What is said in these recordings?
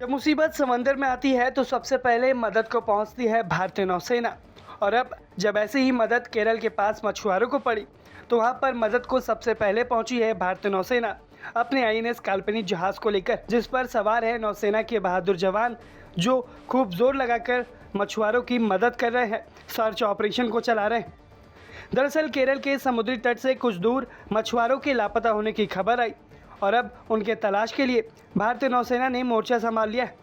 जब मुसीबत समंदर में आती है तो सबसे पहले मदद को पहुंचती है भारतीय नौसेना। और अब जब ऐसी ही मदद केरल के पास मछुआरों को पड़ी तो वहां पर मदद को सबसे पहले पहुंची है भारतीय नौसेना अपने आईएनएस काल्पनिक जहाज को लेकर, जिस पर सवार है नौसेना के बहादुर जवान जो खूब जोर लगाकर मछुआरों की मदद कर रहे हैं, सर्च ऑपरेशन को चला रहे हैं। दरअसल केरल के समुद्री तट से कुछ दूर मछुआरों के लापता होने की खबर आई और अब उनके तलाश के लिए भारतीय नौसेना ने मोर्चा संभाल लिया है।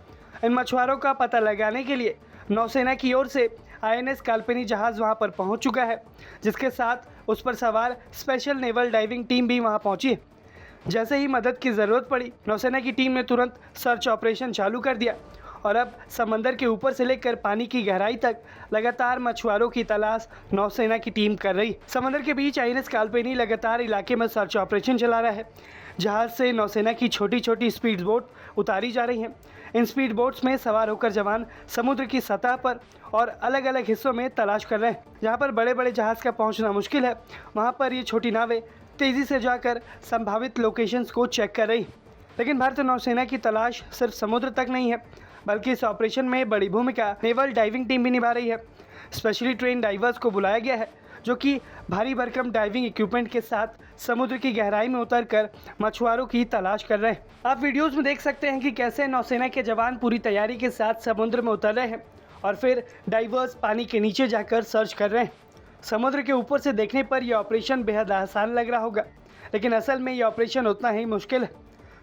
इन मछुआरों का पता लगाने के लिए नौसेना की ओर से आईएनएस काल्पनिक जहाज़ वहां पर पहुंच चुका है, जिसके साथ उस पर सवार स्पेशल नेवल डाइविंग टीम भी वहां पहुंची है। जैसे ही मदद की ज़रूरत पड़ी, नौसेना की टीम ने तुरंत सर्च ऑपरेशन चालू कर दिया और अब समंदर के ऊपर से लेकर पानी की गहराई तक लगातार मछुआरों की तलाश नौसेना की टीम कर रही। समंदर के बीच आईएनएस काल्पनिक लगातार इलाके में सर्च ऑपरेशन चला रहा है। जहाज से नौसेना की छोटी छोटी स्पीड बोट उतारी जा रही हैं। इन स्पीड बोट्स में सवार होकर जवान समुद्र की सतह पर और अलग अलग हिस्सों में तलाश कर रहे हैं। जहां पर बड़े बड़े जहाज़ का पहुंचना मुश्किल है, वहां पर ये छोटी नावें तेज़ी से जाकर संभावित लोकेशंस को चेक कर रही। लेकिन भारतीय नौसेना की तलाश सिर्फ समुद्र तक नहीं है, बल्कि इस ऑपरेशन में बड़ी भूमिका नेवल डाइविंग टीम भी निभा रही है। स्पेशली ट्रेन डाइवर्स को बुलाया गया है, जो कि भारी भरकम डाइविंग इक्विपमेंट के साथ समुद्र की गहराई में उतरकर मछुआरों की तलाश कर रहे हैं। आप वीडियोस में देख सकते हैं कि कैसे नौसेना के जवान पूरी तैयारी के साथ समुद्र में उतर रहे हैं और फिर डाइवर्स पानी के नीचे जाकर सर्च कर रहे हैं। समुद्र के ऊपर से देखने पर यह ऑपरेशन बेहद आसान लग रहा होगा, लेकिन असल में यह ऑपरेशन उतना ही मुश्किल है,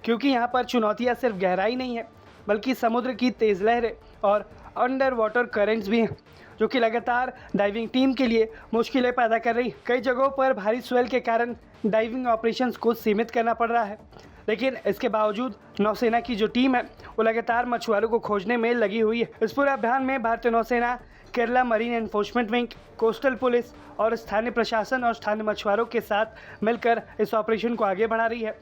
क्योंकि यहाँ पर चुनौतियाँ सिर्फ गहराई नहीं है, बल्कि समुद्र की तेज़ लहरें और अंडर वाटर करेंट्स भी हैं, जो कि लगातार डाइविंग टीम के लिए मुश्किलें पैदा कर रही। कई जगहों पर भारी स्वेल के कारण डाइविंग ऑपरेशंस को सीमित करना पड़ रहा है, लेकिन इसके बावजूद नौसेना की जो टीम है वो लगातार मछुआरों को खोजने में लगी हुई है। इस पूरे अभियान में भारतीय नौसेना, Kerala marine enforcement wing, coastal police और स्थानीय प्रशासन और स्थानीय मछुआरों के साथ मिलकर इस ऑपरेशन को आगे बढ़ा रही है।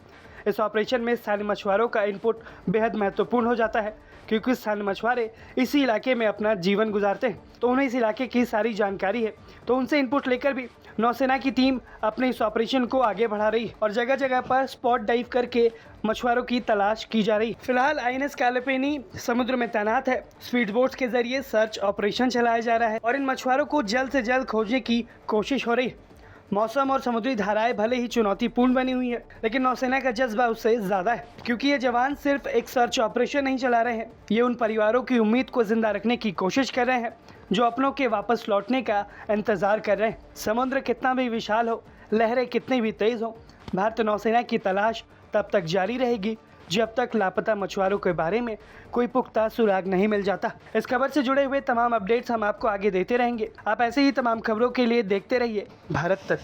इस ऑपरेशन में स्थानीय मछुआरों का इनपुट बेहद महत्वपूर्ण हो जाता है, क्योंकि स्थानीय मछुआरे इसी इलाके में अपना जीवन गुजारते हैं, तो उन्हें इस इलाके की सारी जानकारी है। तो उनसे इनपुट लेकर भी नौसेना की टीम अपने इस ऑपरेशन को आगे बढ़ा रही है और जगह जगह पर स्पॉट डाइव करके मछुआरों की तलाश की जा रही। फिलहाल आईएनएस काल्पनिक समुद्र में तैनात है। स्पीड बोट्स के जरिए सर्च ऑपरेशन चलाया जा रहा है और इन मछुआरों को जल्द से जल्द खोजने की कोशिश हो रही है। मौसम और समुद्री धाराएं भले ही चुनौतीपूर्ण बनी हुई है, लेकिन नौसेना का जज्बा उससे ज़्यादा है, क्योंकि ये जवान सिर्फ एक सर्च ऑपरेशन नहीं चला रहे हैं, ये उन परिवारों की उम्मीद को जिंदा रखने की कोशिश कर रहे हैं जो अपनों के वापस लौटने का इंतज़ार कर रहे हैं। समुद्र कितना भी विशाल हो, लहरें कितनी भी तेज़ हो, भारतीय नौसेना की तलाश तब तक जारी रहेगी जब तक लापता मछुआरों के बारे में कोई पुख्ता सुराग नहीं मिल जाता। इस खबर से जुड़े हुए तमाम अपडेट्स हम आपको आगे देते रहेंगे। आप ऐसे ही तमाम खबरों के लिए देखते रहिए भारत तक।